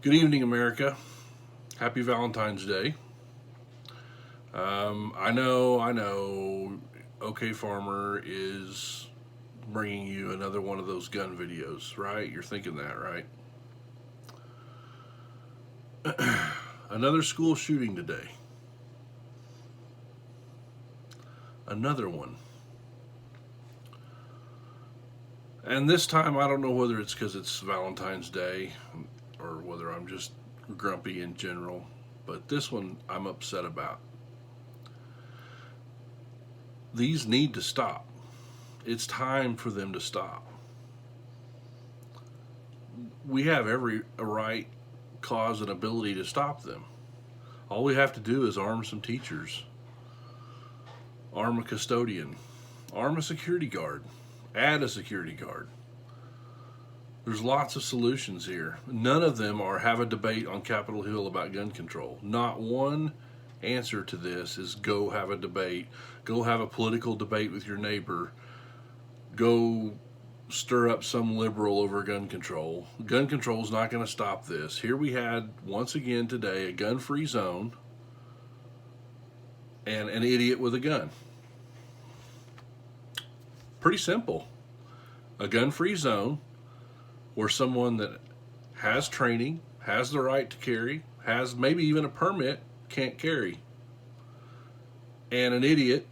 Good evening, America. Happy Valentine's Day. I know. OK Farmer is bringing you another one of those gun videos, right? You're thinking that, right? Another school shooting today. Another one. And this time, I don't know whether it's because it's Valentine's Day or whether I'm just grumpy in general, but this one I'm upset about. These need to stop. It's time for them to stop. We have every right, cause, and ability to stop them. All we have to do is arm some teachers, arm a custodian, arm a security guard, add a security guard. There's lots of solutions here. None of them are have a debate on Capitol Hill about gun control. Not one answer to this is go have a debate, go have a political debate with your neighbor, go stir up some liberal over gun control. Gun control is not going to stop this. Here we had, once again today, a gun-free zone and an idiot with a gun. Pretty simple. A gun-free zone where someone that has training, has the right to carry, has maybe even a permit, can't carry. And an idiot,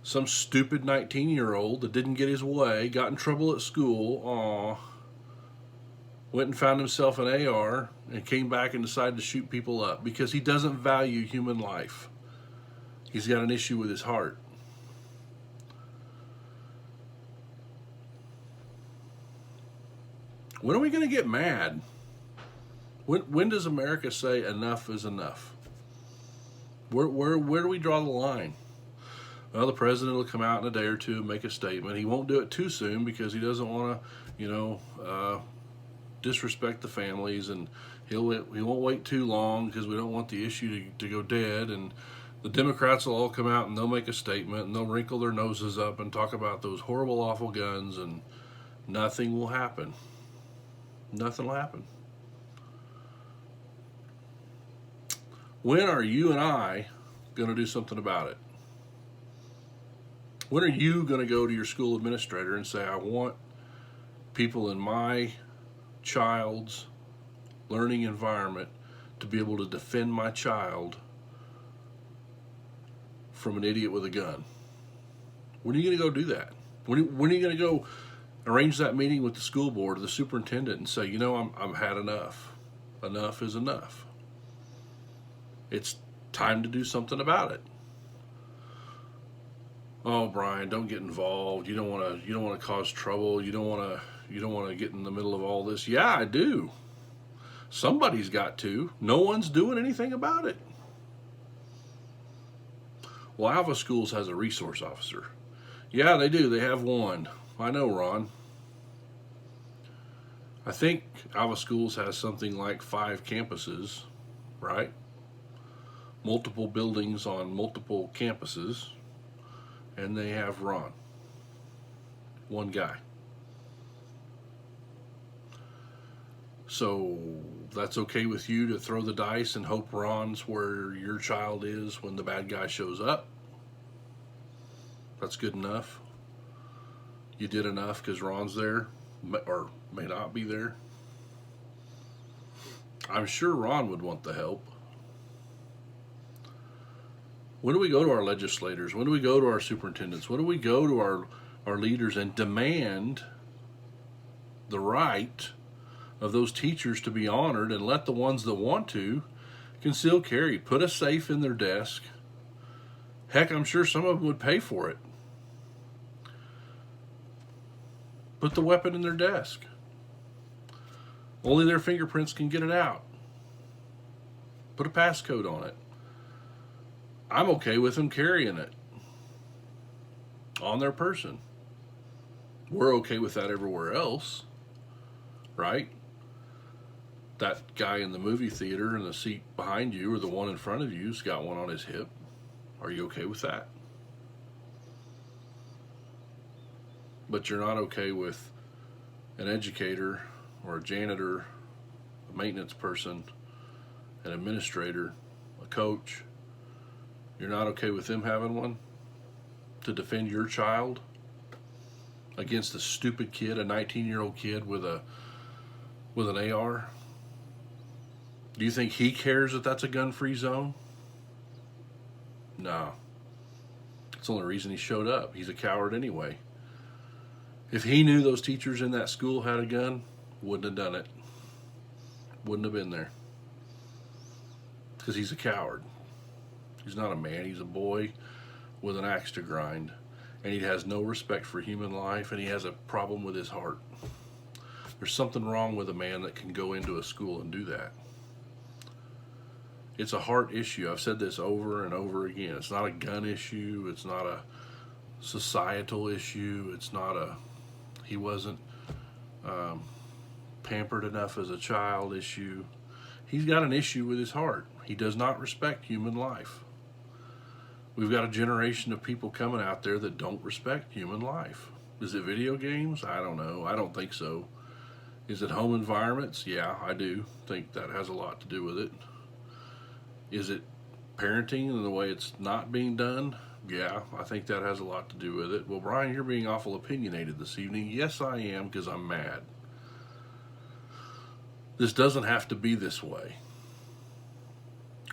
some stupid 19-year-old that didn't get his way, got in trouble at school, went and found himself an AR and came back and decided to shoot people up because he doesn't value human life. He's got an issue with his heart. When are we going to get mad? When does America say enough is enough? Where do we draw the line? Well, the president will come out in a day or two and make a statement. He won't do it too soon because he doesn't want to, disrespect the families, and he won't wait too long because we don't want the issue to go dead. And the Democrats will all come out and they'll make a statement and they'll wrinkle their noses up and talk about those horrible, awful guns, and nothing will happen. Nothing will happen. When are you and I going to do something about it? When are you going to go to your school administrator and say, I want people in my child's learning environment to be able to defend my child from an idiot with a gun? When are you going to go do that? When are you going to go arrange that meeting with the school board or the superintendent and say, I've had enough. Enough is enough. It's time to do something about it. Oh, Brian, don't get involved. You don't want to cause trouble. You don't want to get in the middle of all this. Yeah, I do. Somebody's got to. No one's doing anything about it. Well, Alva Schools has a resource officer. Yeah, they do. They have one. I know, Ron. I think Alva Schools has something like 5 campuses, right? Multiple buildings on multiple campuses. And they have Ron. One guy. So that's okay with you to throw the dice and hope Ron's where your child is when the bad guy shows up? That's good enough. You did enough because Ron's there, or may not be there. I'm sure Ron would want the help. When do we go to our legislators? When do we go to our superintendents? When do we go to our leaders and demand the right of those teachers to be honored, and let the ones that want to conceal carry, put a safe in their desk? Heck, I'm sure some of them would pay for it. Put the weapon in their desk. Only their fingerprints can get it out. Put a passcode on it. I'm okay with them carrying it on their person. We're okay with that everywhere else, right? That guy in the movie theater in the seat behind you or the one in front of you's got one on his hip. Are you okay with that? But you're not okay with an educator or a janitor a maintenance person, an administrator, a coach, you're not okay with them having one to defend your child against a stupid kid, a 19-year-old kid with an AR? Do you think he cares that that's a gun-free zone? No. It's the only reason he showed up. He's a coward anyway. If he knew those teachers in that school had a gun, wouldn't have done it. Wouldn't have been there. Because he's a coward. He's not a man. He's a boy with an axe to grind. And he has no respect for human life, and he has a problem with his heart. There's something wrong with a man that can go into a school and do that. It's a heart issue. I've said this over and over again. It's not a gun issue. It's not a societal issue. It's not a he wasn't pampered enough as a child issue. He's got an issue with his heart. He does not respect human life. We've got a generation of people coming out there that don't respect human life. Is it video games? I don't know. I don't think so. Is it home environments? Yeah, I do think that has a lot to do with it. Is it parenting and the way it's not being done? Yeah, I think that has a lot to do with it. Well, Brian, you're being awful opinionated this evening. Yes, I am, because I'm mad. This doesn't have to be this way.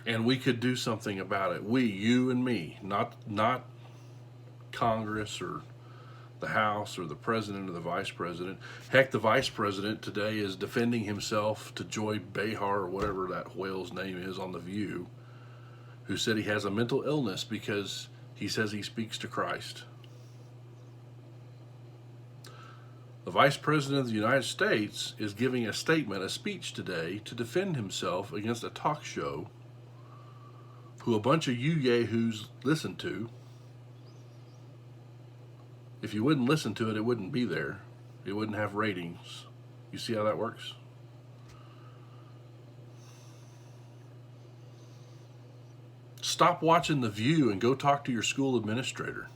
And we could do something about it. We, you and me, not Congress or the House or the president or the vice president. Heck, the vice president today is defending himself to Joy Behar or whatever that whale's name is on The View, who said he has a mental illness because he says he speaks to Christ. The vice president of the United States is giving a statement, a speech today to defend himself against a talk show who a bunch of you yahoos listen to. If you wouldn't listen to it, it wouldn't be there. It wouldn't have ratings. You see how that works? Stop watching The View and go talk to your school administrator.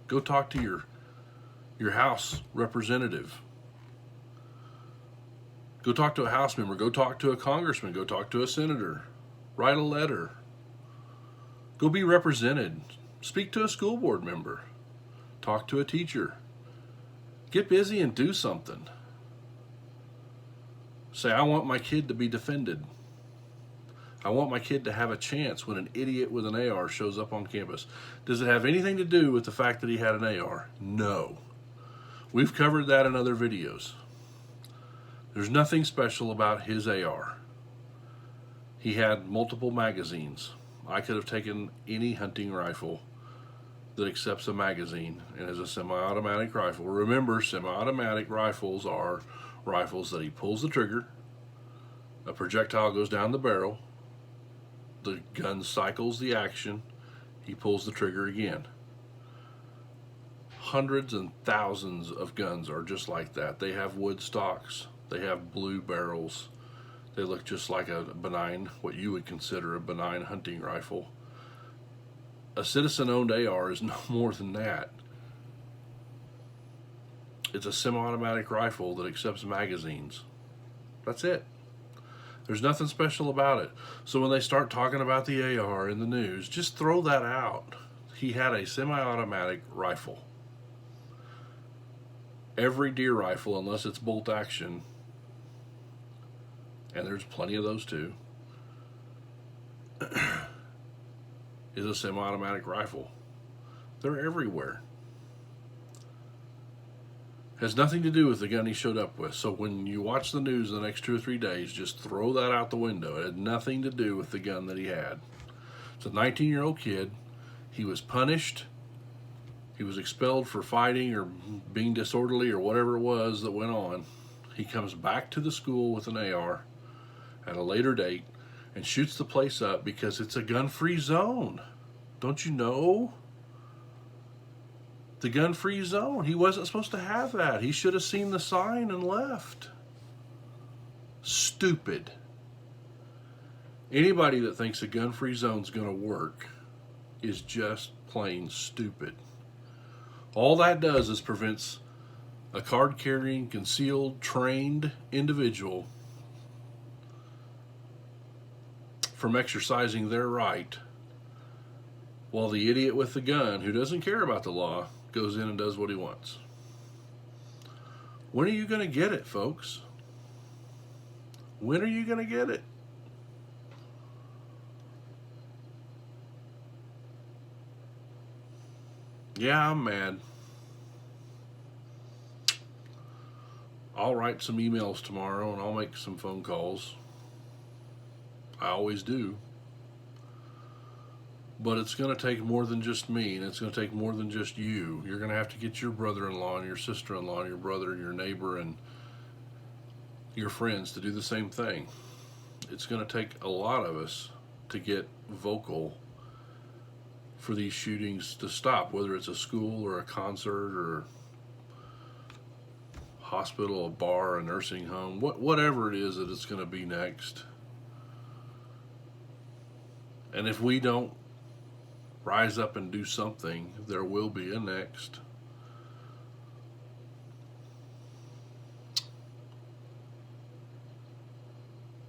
Go talk to your House representative. Go talk to a House member. Go talk to a congressman. Go talk to a senator. Write a letter. Go be represented. Speak to a school board member. Talk to a teacher. Get busy and do something. Say, I want my kid to be defended. I want my kid to have a chance when an idiot with an AR shows up on campus. Does it have anything to do with the fact that he had an AR? No. We've covered that in other videos. There's nothing special about his AR. He had multiple magazines. I could have taken any hunting rifle that accepts a magazine and is a semi-automatic rifle. Remember, semi-automatic rifles are rifles that he pulls the trigger, a projectile goes down the barrel, the gun cycles the action, he pulls the trigger again. Hundreds and thousands of guns are just like that. They have wood stocks, they have blue barrels, they look just like a benign, what you would consider a benign hunting rifle. A citizen-owned AR is no more than that. It's a semi-automatic rifle that accepts magazines. That's it. There's nothing special about it. So when they start talking about the AR in the news, just throw that out. He had a semi-automatic rifle. Every deer rifle, unless it's bolt action, and there's plenty of those too, is a semi-automatic rifle. They're everywhere. Has nothing to do with the gun he showed up with. So when you watch the news the next 2 or 3 days, just throw that out the window. It had nothing to do with the gun that he had. It's a 19-year-old kid. He was punished. He was expelled for fighting or being disorderly or whatever it was that went on. He comes back to the school with an AR at a later date and shoots the place up because it's a gun-free zone. Don't you know? The gun-free zone. He wasn't supposed to have that. He should have seen the sign and left. Stupid. Anybody that thinks a gun-free zone's going to work is just plain stupid. All that does is prevents a card-carrying, concealed, trained individual from exercising their right, while the idiot with the gun, who doesn't care about the law, goes in and does what he wants. When are you going to get it, folks? When are you going to get it? Yeah, I'm mad. I'll write some emails tomorrow and I'll make some phone calls. I always do. But it's going to take more than just me, and it's going to take more than just you. You're going to have to get your brother-in-law and your sister-in-law and your brother and your neighbor and your friends to do the same thing. It's going to take a lot of us to get vocal for these shootings to stop, whether it's a school or a concert or hospital, a bar, a nursing home, whatever it is that it's going to be next. And if we don't rise up and do something, there will be a next.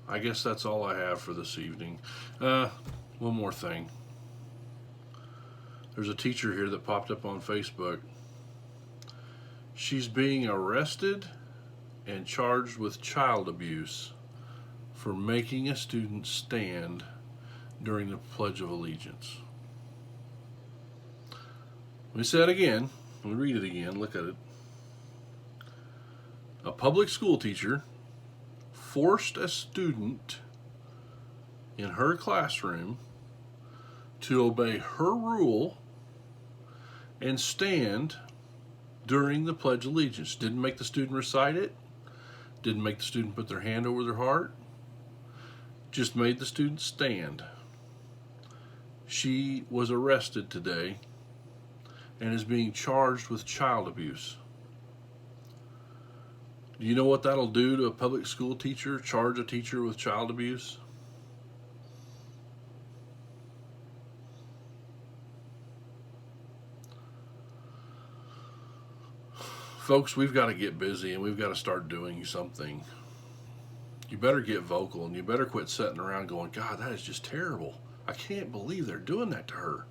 I guess that's all I have for this evening. One more thing. There's a teacher here that popped up on Facebook. She's being arrested and charged with child abuse for making a student stand during the Pledge of Allegiance. Let me say it again. Let me read it again. Look at it. A public school teacher forced a student in her classroom to obey her rule and stand during the Pledge of Allegiance. Didn't make the student recite it. Didn't make the student put their hand over their heart. Just made the student stand. She was arrested today and is being charged with child abuse. Do you know what that'll do to a public school teacher? Charge a teacher with child abuse? Folks, we've got to get busy and we've got to start doing something. You better get vocal and you better quit sitting around going, God, that is just terrible. I can't believe they're doing that to her.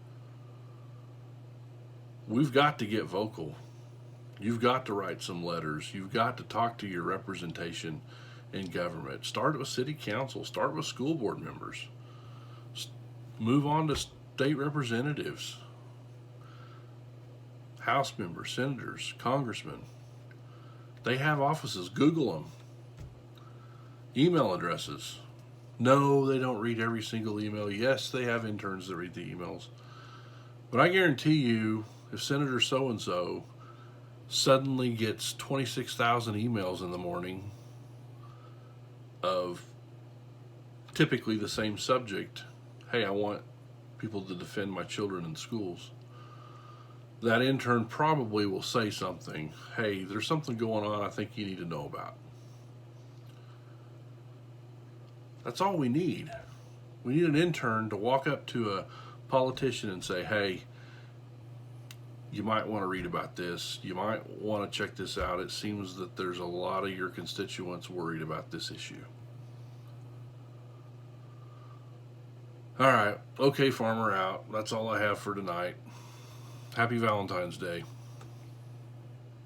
We've got to get vocal. You've got to write some letters. You've got to talk to your representation in government. Start with city council. Start with school board members. Move on to state representatives, House members, senators, congressmen. They have offices. Google them. Email addresses. No, they don't read every single email. Yes, they have interns that read the emails. But I guarantee you, if Senator so-and-so suddenly gets 26,000 emails in the morning of typically the same subject, hey, I want people to defend my children in schools, that intern probably will say something. Hey, there's something going on I think you need to know about. That's all we need. We need an intern to walk up to a politician and say, hey, you might want to read about this. You might want to check this out. It seems that there's a lot of your constituents worried about this issue. All right. Okay, Farmer out. That's all I have for tonight. Happy Valentine's Day.